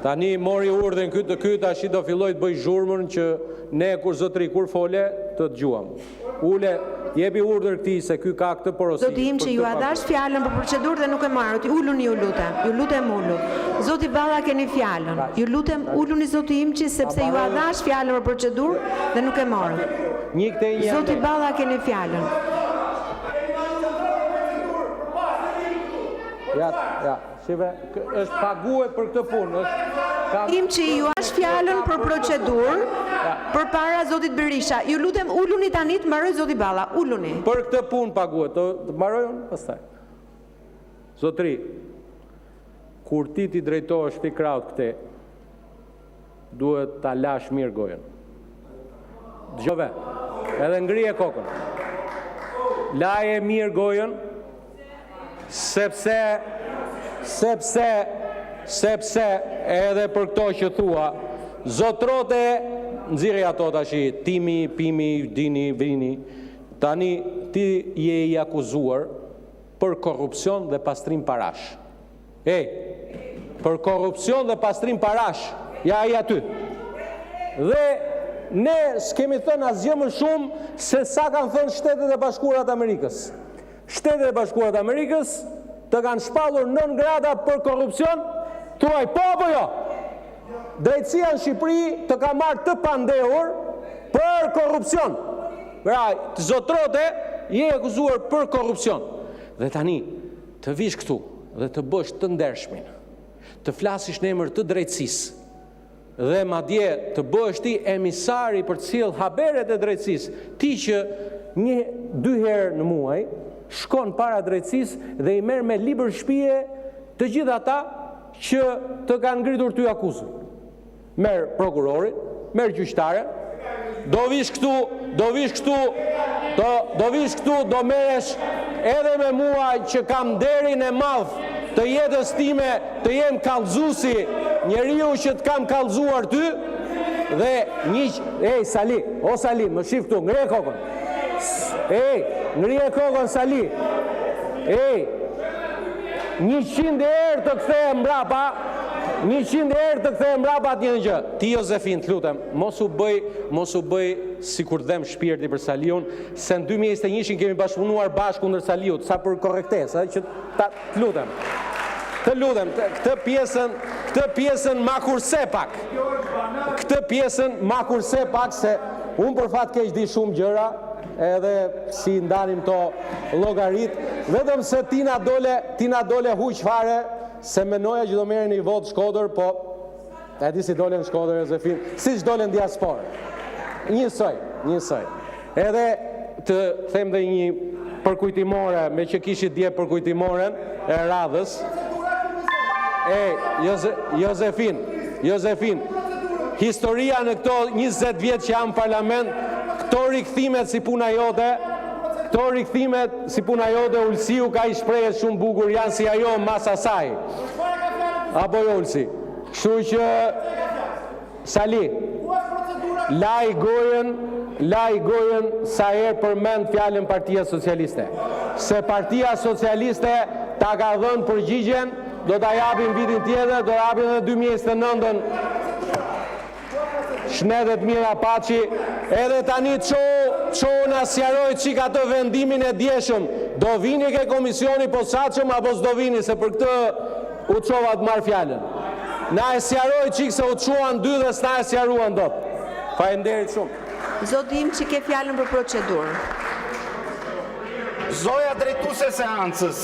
Tani mori urdhën ky tash do filloj të bëj zhurmën që ne kur zotëri kur fole të dëgjuam. Ule, jepi urdhër këtij se ky ka këtë porosi. Zoti im që ju a dash fjalën për procedurë dhe nuk e marrët. Uluni ju lutem. Ju lutem ulu. Zoti Balla keni fjalën. Ju lutem uluni zoti im që sepse ju a dash fjalën për procedurë dhe nuk e marrët. Zoti Balla keni fjalën. Ja, shive, është paguar për këtë punë, Im që ju ash fjalën për procedurë, për para zotit Berisha. Ju lutem uluni tani të mbaroj zoti Balla, uluni. Për këtë punë paguhet, të mbaroj unë pastaj. Zotri, kur ti drejtohesh ti kraut këte, duhet ta lash mirë gojën. Dëgjove, edhe ngrije kokën. Laje mirë gojën, sepse edhe për këto që thua, zotrote nxirri ato tashi, timi, pimi, dini, vini, tani ti je i akuzuar për korrupsion dhe pastrim parash. Për korrupsion dhe pastrim parash, ja i aty. Dhe ne s'kemi thënë asgjë më shumë se sa kanë thënë Shtetet e Bashkuara të Amerikës. Shtetet e Bashkuara të Amerikës të kanë shpallur 9 grada për korrupsion, thuaj po apo jo? Drejtësia në Shqipëri të ka marrë të pandehur për korrupsion. Pra, të zotrote je akuzuar për korrupsion. Dhe tani, të vish këtu dhe të bësh të ndershmin, të flasish në emër të drejtësisë, dhe madje të bësh ti emisari për të cilë haberet e drejtësisë, ti që 1-2 herë në muaj shkon para drejtësisë dhe i merr me libër shpije të gjithë ata që të kanë ngritur ty akuzën. Merr prokurorin, merr gjyqtaren, do vish këtu, do merresh edhe me mua që kam derin e madh të jetës time, të jem kallëzuesi, njeriu që të kam kallëzuar ty, dhe Sali, Sali, më shif këtu, ngreje kokën. Ngreje kokën, Sali. 100 herë të kthej mbrapa, 100 herë të kthej mbrapa atë një gjë. Ti Jozefin, të lutem, mos u bëj sikur dhem shpirti për Saliun, se në 2021 kemi bashkëpunuar bashkë kundër Saliut, sa për korrektesë, që të lutem. Të lutem, këtë pjesën ma kurse pak. Këtë pjesën ma kurse pak, se unë për fat keq di shumë gjëra, edhe si ndanim to llogarit, vetëm se tina dole huq fare, se menoja që do merren një vot Shkodër, po e di si dole në Shkodër, Jozefin, si që dole në diasporë. Njësoj. Edhe të them dhe një përkujtimore, me që kishit dje përkujtimoren e radhës. Jozefin, historia në këto 20 vjetë që jam në parlament, këto rikthimet si puna jote, Ulsiu ka i shprehet shumë bukur, janë si ajo mas asaj. Apo jo Ulsi? Kështu që Sali, laj gojën sa herë përmend fjalën Partia Socialiste. Se Partia Socialiste ta ka dhënë përgjigjen, do ta japim vitin tjetër, do ta japim edhe 2029-ën. Shnedet mira paçi, edhe tani ço na sqaroj çik atë vendimin e djeshëm. Do vini ke komisioni posaçëm apo s'do vini, se për këtë u çova të marr fjalën. Na e sqaroj çik se u çuan dy dhe s'na e sqaruan dot. Faleminderit shumë. Zoti im që ke fjalën për procedurë. Zoja drejtuese e seancës.